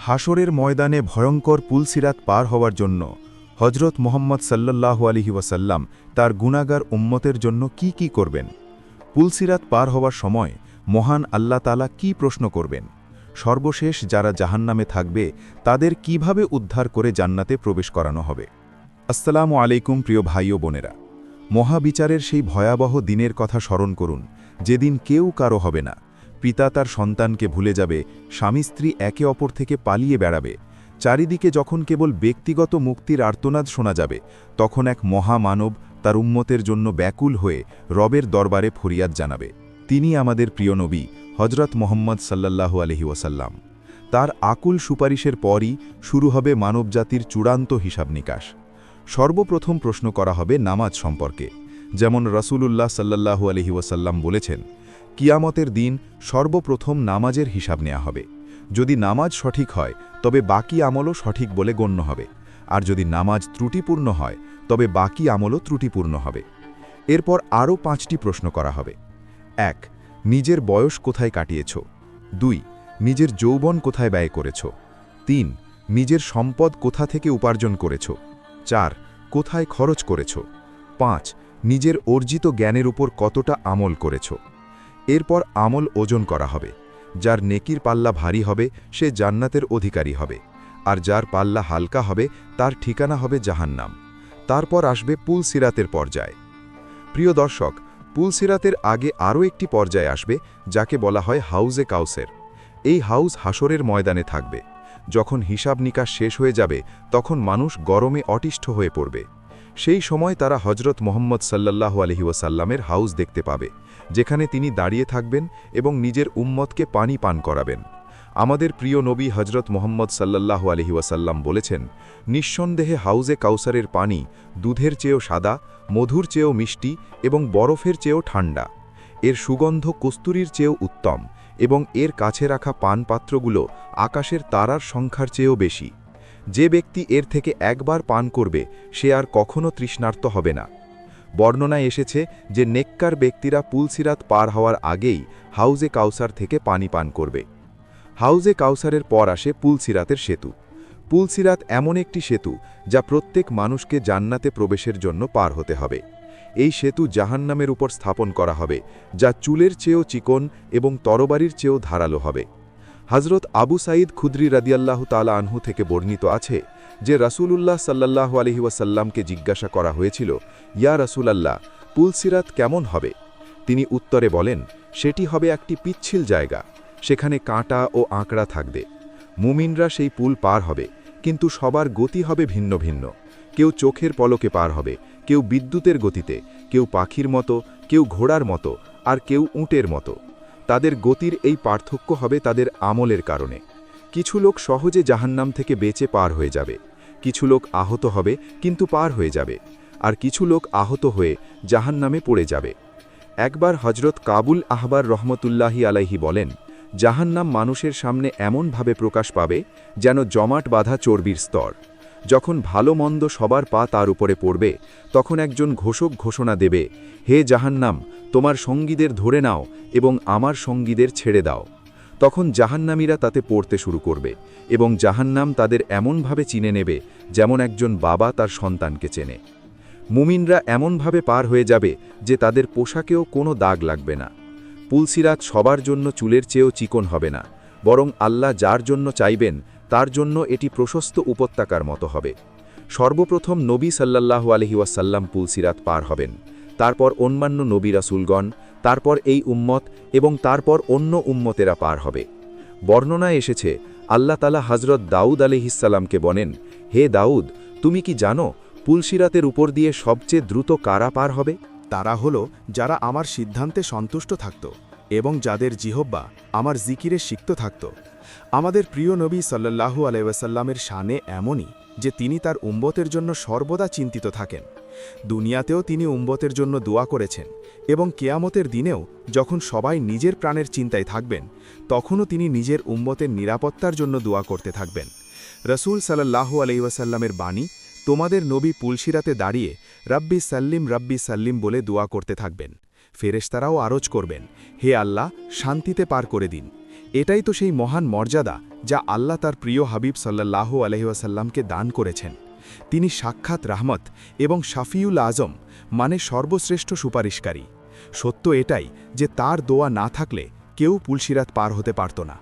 হাসরের ময়দানে ভয়ঙ্কর পুলসিরাত পার হওয়ার জন্য হজরত মুহাম্মদ সাল্লাল্লাহু আলাইহি ওয়াসাল্লাম তার গুনাহগার উম্মতের জন্য কি করবেন। পুলসিরাত পার হওয়ার সময় মহান আল্লাহ তাআলা কি প্রশ্ন করবেন। সর্বশেষ যারা জাহান্নামে থাকবে তাদের কিভাবে উদ্ধার করে জান্নাতে প্রবেশ করানো হবে। আসসালামু আলাইকুম প্রিয় ভাই ও বোনেরা, মহাবিচারের সেই ভয়াবহ দিনের কথা স্মরণ করুন, যেদিন কেউ কারো হবে না। পিতা তার সন্তানকে ভুলে যাবে, স্বামী স্ত্রী একে অপর থেকে পালিয়ে বেড়াবে। চারিদিকে যখন কেবল ব্যক্তিগত মুক্তির আর্তনাদ শোনা যাবে, তখন এক মহামানব তার উম্মতের জন্য ব্যাকুল হয়ে রবের দরবারে ফরিয়াদ জানাবে। তিনি আমাদের প্রিয় নবী হজরত মুহাম্মদ সাল্লাল্লাহু আলাইহি ওয়াসাল্লাম। তার আকুল সুপারিশের পরই শুরু হবে মানবজাতির চূড়ান্ত হিসাব নিকাশ। সর্বপ্রথম প্রশ্ন করা হবে নামাজ সম্পর্কে। যেমন রাসূলুল্লাহ সাল্লাল্লাহু আলাইহি ওয়াসাল্লাম বলেছেন, কিয়ামতের দিন সর্বপ্রথম নামাজের হিসাব নেওয়া হবে। যদি নামাজ সঠিক হয় তবে বাকি আমলও সঠিক বলে গণ্য হবে, আর যদি নামাজ ত্রুটিপূর্ণ হয় তবে বাকি আমলও ত্রুটিপূর্ণ হবে। এরপর আরও 5টি প্রশ্ন করা হবে। 1. নিজের বয়স কোথায় কাটিয়েছ? 2. নিজের যৌবন কোথায় ব্যয় করেছ? 3. নিজের সম্পদ কোথা থেকে উপার্জন করেছ? 4. কোথায় খরচ করেছ? 5. নিজের অর্জিত জ্ঞানের উপর কতটা আমল করেছ? এরপর আমল ওজন করা হবে। যার নেকির পাল্লা ভারী হবে সে জান্নাতের অধিকারী হবে, আর যার পাল্লা হালকা হবে তার ঠিকানা হবে জাহান্নাম। তারপর আসবে পুলসিরাতের পর্যায়। প্রিয় দর্শক, পুলসিরাতের আগে আরও একটি পর্যায় আসবে, যাকে বলা হয় হাউজে কাউসের। এই হাউজ হাসরের ময়দানে থাকবে। যখন হিসাব নিকাশ শেষ হয়ে যাবে তখন মানুষ গরমে অটিষ্ঠ হয়ে পড়বে। সেই সময় তারা হজরত মুহাম্মদ সাল্লাল্লাহু আলাইহি ওয়াসাল্লামের হাউজ দেখতে পাবে, যেখানে তিনি দাঁড়িয়ে থাকবেন এবং নিজের উম্মতকে পানি পান করাবেন। আমাদের প্রিয় নবী হজরত মুহাম্মদ সাল্লাল্লাহু আলাইহি ওয়াসাল্লাম বলেছেন, নিঃসন্দেহে হাউজে কাউসারের পানি দুধের চেয়েও সাদা, মধুর চেয়েও মিষ্টি এবং বরফের চেয়েও ঠান্ডা। এর সুগন্ধ কস্তুরীর চেয়েও উত্তম এবং এর কাছে রাখা পানপাত্রগুলো আকাশের তারার সংখ্যার চেয়েও বেশি। যে ব্যক্তি এর থেকে একবার পান করবে সে আর কখনো তৃষ্ণার্ত হবে না। বর্ণনায় এসেছে যে নেককার ব্যক্তিরা পুলসিরাত পার হওয়ার আগেই হাউজে কাউসার থেকে পানি পান করবে। হাউজে কাউসারের পর আসে পুলসিরাতের সেতু। পুলসিরাত এমন একটি সেতু যা প্রত্যেক মানুষকে জান্নাতে প্রবেশের জন্য পার হতে হবে। এই সেতু জাহান্নামের উপর স্থাপন করা হবে, যা চুলের চেয়েও চিকন এবং তরবারির চেয়েও ধারালো হবে। হজরত আবু সাঈদ খুদরি রাদিয়াল্লাহু তাআলা আনহু থেকে বর্ণিত আছে যে রাসূলুল্লাহ সাল্লাল্লাহু আলাইহি ওয়াসাল্লামকে জিজ্ঞাসা করা হয়েছিল, ইয়া রাসূলাল্লাহ, পুলসিরাত কেমন হবে? তিনি উত্তরে বলেন, সেটি হবে একটি পিচ্ছিল জায়গা, সেখানে কাঁটা ও আঁকড়া থাকবে। মুমিনরা সেই পুল পার হবে, কিন্তু সবার গতি হবে ভিন্ন ভিন্ন। কেউ চোখের পলকে পার হবে, কেউ বিদ্যুতের গতিতে, কেউ পাখির মতো, কেউ ঘোড়ার মতো, আর কেউ উটের মতো। তাদের গতির এই পার্থক্য হবে তাদের আমলের কারণে। কিছু লোক সহজে জাহান্নাম থেকে বেঁচে পার হয়ে যাবে, কিছু লোক আহত হবে কিন্তু পার হয়ে যাবে, আর কিছু লোক আহত হয়ে জাহান্নামে পড়ে যাবে। একবার হজরত কাবুল আহবার রহমতুল্লাহি আলাইহি বলেন, জাহান্নাম মানুষের সামনে এমনভাবে প্রকাশ পাবে যেন জমাট বাঁধা চর্বির স্তর। যখন ভালো মন্দ সবার পা তার উপরে পড়বে, তখন একজন ঘোষক ঘোষণা দেবে, হে জাহান্নাম, তোমার সঙ্গীদের ধরে নাও এবং আমার সঙ্গীদের ছেড়ে দাও। তখন জাহান্নামীরা তাতে পড়তে শুরু করবে এবং জাহান্নাম তাদের এমনভাবে চিনে নেবে যেমন একজন বাবা তার সন্তানকে চেনে। মুমিনরা এমনভাবে পার হয়ে যাবে যে তাদের পোশাকেও কোনো দাগ লাগবে না। পুলসিরাত সবার জন্য চুলের চেয়েও চিকন হবে না, বরং আল্লাহ যার জন্য চাইবেন তার জন্য এটি প্রশস্ত উপত্যকার মতো হবে। সর্বপ্রথম নবী সাল্লাল্লাহু আলাইহি ওয়াসাল্লাম পুলসিরাত পার হবেন, তারপর অন্যান্য নবী রাসূলগণ, তারপর এই উম্মত এবং তারপর অন্য উম্মতেরা পার হবে। বর্ণনায় এসেছে, আল্লাহ তাআলা হযরত দাউদ আলাইহিসসালামকে বলেন, হে দাউদ, তুমি কি জানো পুলসিরাতের উপর দিয়ে সবচেয়ে দ্রুত কারা পার হবে? তারা হলো যারা আমার সিদ্ধান্তে সন্তুষ্ট থাকত এবং যাদের জিহ্বা আমার জিকিরে সিক্ত থাকত। আমাদের প্রিয় নবী সাল্লাল্লাহু আলাইহি ওয়াসাল্লামের শানে এমনই যে তিনি তার উম্মতের জন্য সর্বদা চিন্তিত থাকেন। দুনিয়াতেও তিনি উম্মতের জন্য দোয়া করেছেন এবং কিয়ামতের দিনেও যখন সবাই নিজের প্রাণের চিন্তায় থাকবেন, তখনও তিনি নিজের উম্মতের নিরাপত্তার জন্য দোয়া করতে থাকবেন। রাসূল সাল্লাল্লাহু আলাইহি ওয়াসাল্লামের বাণী, তোমাদের নবী পুলসিরাতে দাঁড়িয়ে রাব্বি সাল্লিম বলে দোয়া করতে থাকবেন। ফেরেশতারাও আরজ করবেন, হে আল্লাহ, শান্তিতে পার করে দিন। এটাই তো সেই মহান মর্যাদা যা আল্লাহ তার প্রিয় হাবিব সাল্লাল্লাহু আলাইহি ওয়াসাল্লামকে দান করেছেন। তিনি সাক্ষাৎ রাহমত এবং শাফিউল আজম, মানে সর্বশ্রেষ্ঠ সুপারিশকারী। সত্য এটাই যে তার দোয়া না থাকলে কেউ পুলসিরাত পার হতে পারত না।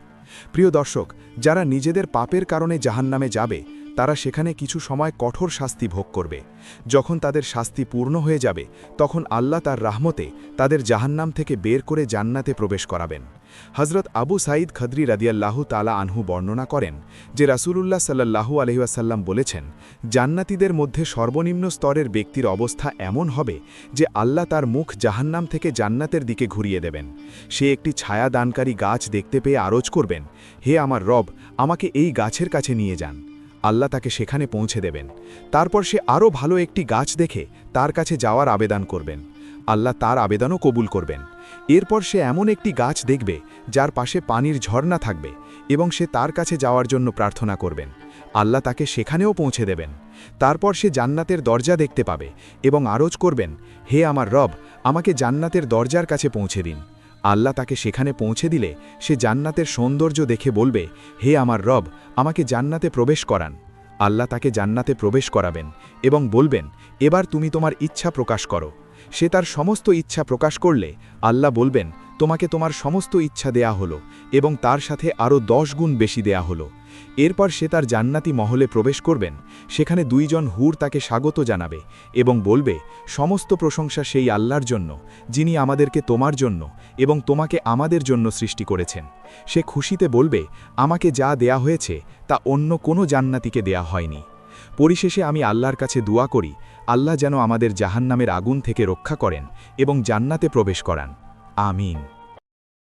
প্রিয় দর্শক, যারা নিজেদের পাপের কারণে জাহান্নামে যাবে তারা সেখানে কিছু সময় কঠোর শাস্তি ভোগ করবে। যখন তাদের শাস্তি পূর্ণ হয়ে যাবে তখন আল্লাহ তার রাহমতে তাদের জাহান্নাম থেকে বের করে জান্নাতে প্রবেশ করাবেন। হজরত আবু সাঈদ খদরি রাদিয়াল্লাহু তাআলা আনহু বর্ণনা করেন যে রাসূলুল্লাহ সাল্লাল্লাহু আলাইহি ওয়াসাল্লাম বলেছেন, জান্নাতীদের মধ্যে সর্বনিম্ন স্তরের ব্যক্তির অবস্থা এমন হবে যে আল্লাহ তার মুখ জাহান্নাম থেকে জান্নাতের দিকে ঘুরিয়ে দেবেন। সে একটি ছায়া দানকারী গাছ দেখতে পেয়ে আরজ করবেন, হে আমার রব, আমাকে এই গাছের কাছে নিয়ে যান। আল্লাহ তাকে সেখানে পৌঁছে দেবেন। তারপর সে আরও ভালো একটি গাছ দেখে তার কাছে যাওয়ার আবেদন করবেন। আল্লাহ তার আবেদনও কবুল করবেন। এরপর সে এমন একটি গাছ দেখবে যার পাশে পানির ঝর্ণা থাকবে এবং সে তার কাছে যাওয়ার জন্য প্রার্থনা করবেন। আল্লাহ তাকে সেখানেও পৌঁছে দেবেন। তারপর সে জান্নাতের দরজা দেখতে পাবে এবং আরজ করবেন, হে আমার রব, আমাকে জান্নাতের দরজার কাছে পৌঁছে দিন। আল্লাহ তাকে সেখানে পৌঁছে দিলে সে জান্নাতের সৌন্দর্য দেখে বলবে, হে আমার রব, আমাকে জান্নাতে প্রবেশ করান। আল্লাহ তাকে জান্নাতে প্রবেশ করাবেন এবং বলবেন, এবার তুমি তোমার ইচ্ছা প্রকাশ করো। সে তার সমস্ত ইচ্ছা প্রকাশ করলে আল্লাহ বলবেন, তোমাকে তোমার সমস্ত ইচ্ছা দেয়া হলো এবং তার সাথে আরও 10 গুণ বেশি দেয়া হলো। এরপর সে তার জান্নাতি মহলে প্রবেশ করবেন। সেখানে 2 জন হুর তাকে স্বাগত জানাবে এবং বলবে, সমস্ত প্রশংসা সেই আল্লাহর জন্য যিনি আমাদেরকে তোমার জন্য এবং তোমাকে আমাদের জন্য সৃষ্টি করেছেন। সে খুশিতে বলবে, আমাকে যা দেয়া হয়েছে তা অন্য কোনো জান্নাতিকে দেয়া হয়নি। পরিশেষে আমি আল্লাহর কাছে দোয়া করি, আল্লাহ যেন আমাদের জাহান্নামের আগুন থেকে রক্ষা করেন এবং জান্নাতে প্রবেশ করান। আমিন।